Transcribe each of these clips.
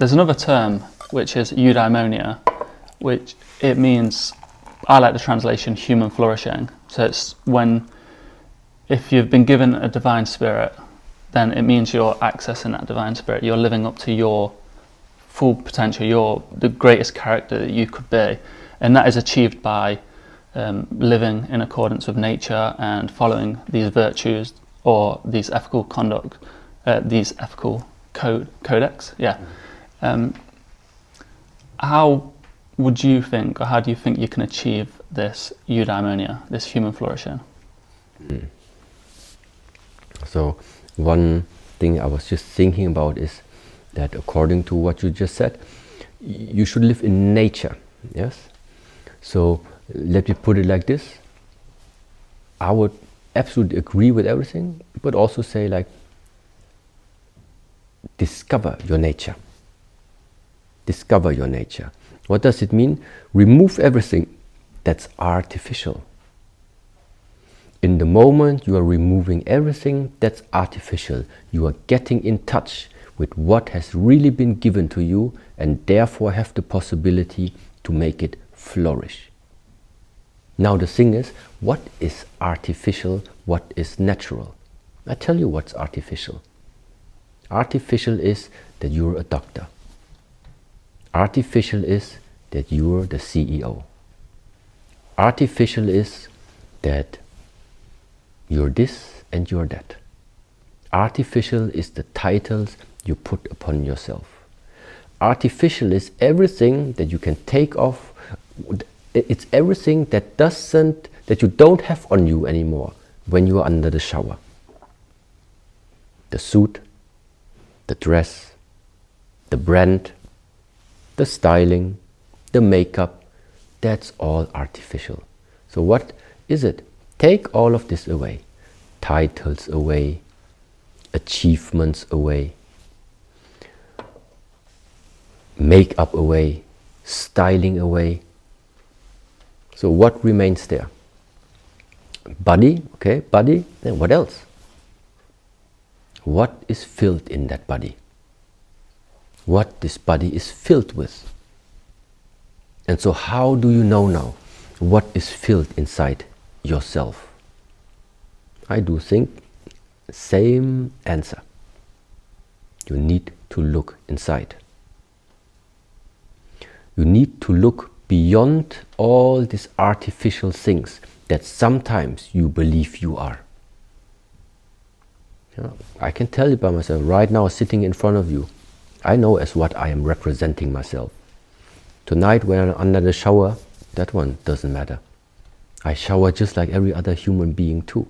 there's another term which is eudaimonia, which it means, I like the translation, human flourishing. So it's if you've been given a divine spirit, then it means you're accessing that divine spirit. You're living up to your full potential. You're the greatest character that you could be. And that is achieved by living in accordance with nature and following these virtues or these ethical conduct, these ethical codex. Yeah. How would you think, or how do you think you can achieve this eudaimonia, this human flourishing? So one thing I was just thinking about is that according to what you just said, you should live in nature, yes? So let me put it like this. I would absolutely agree with everything, but also say like, discover your nature. Discover your nature. What does it mean? Remove everything that's artificial. In the moment you are removing everything that's artificial, you are getting in touch with what has really been given to you and therefore have the possibility to make it flourish. Now the thing is, what is artificial, what is natural? I tell you what's artificial. Artificial is that you're a doctor. Artificial is that you're the CEO. Artificial is that you're this and you're that. Artificial is the titles you put upon yourself. Artificial is everything that you can take off. It's everything that you don't have on you anymore when you are under the shower. The suit, the dress, the brand, the styling, the makeup, that's all artificial. So what is it? Take all of this away. Titles away, achievements away, makeup away, styling away. So what remains there? Body, okay, body, then what else? What is filled in that body? What this body is filled with? And so how do you know now what is filled inside yourself? I do think same answer. You need to look inside. You need to look beyond all these artificial things that sometimes you believe you are. You know, I can tell you by myself right now, sitting in front of you, I know as what I am representing myself. Tonight when I'm under the shower, that one doesn't matter. I shower just like every other human being too.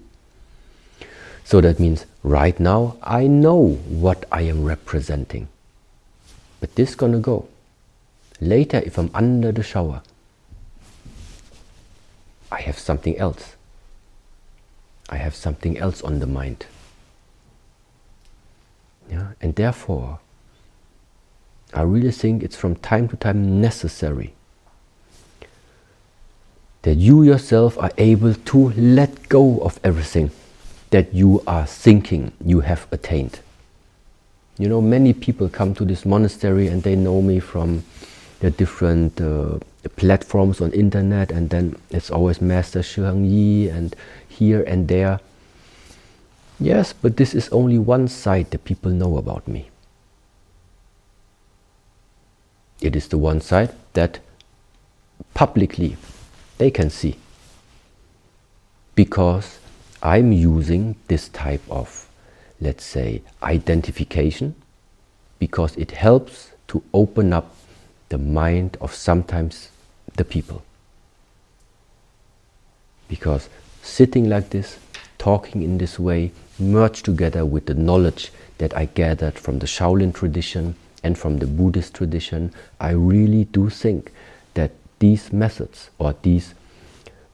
So that means right now I know what I am representing. But this is gonna go. Later, if I'm under the shower, I have something else. I have something else on the mind. Yeah? And therefore, I really think it's from time to time necessary that you yourself are able to let go of everything that you are thinking you have attained. You know, many people come to this monastery and they know me from the different platforms on internet, and then it's always Master Shi Heng Yi and here and there. Yes, but this is only one side that people know about me. It is the one side that publicly they can see, because I'm using this type of, let's say, identification, because it helps to open up the mind of sometimes the people. Because sitting like this, talking in this way, merged together with the knowledge that I gathered from the Shaolin tradition and from the Buddhist tradition, I really do think that these methods or these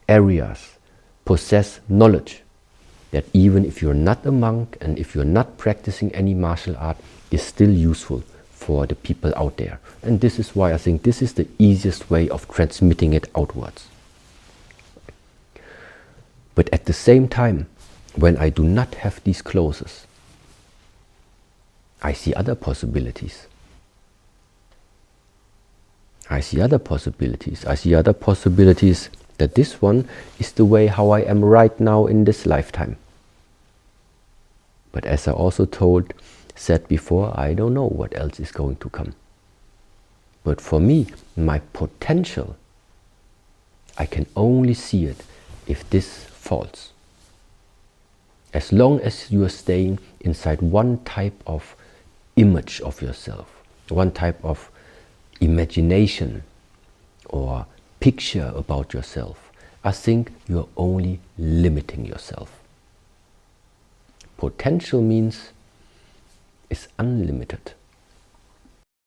areas possess knowledge that even if you're not a monk and if you're not practicing any martial art, is still useful for the people out there. And this is why I think this is the easiest way of transmitting it outwards. But at the same time, when I do not have these clothes, I see other possibilities. I see other possibilities. I see other possibilities that this one is the way how I am right now in this lifetime. But as I also said before, I don't know what else is going to come. But for me, my potential, I can only see it if this falls. As long as you are staying inside one type of image of yourself, one type of imagination or picture about yourself, I think you are only limiting yourself. Potential means is unlimited.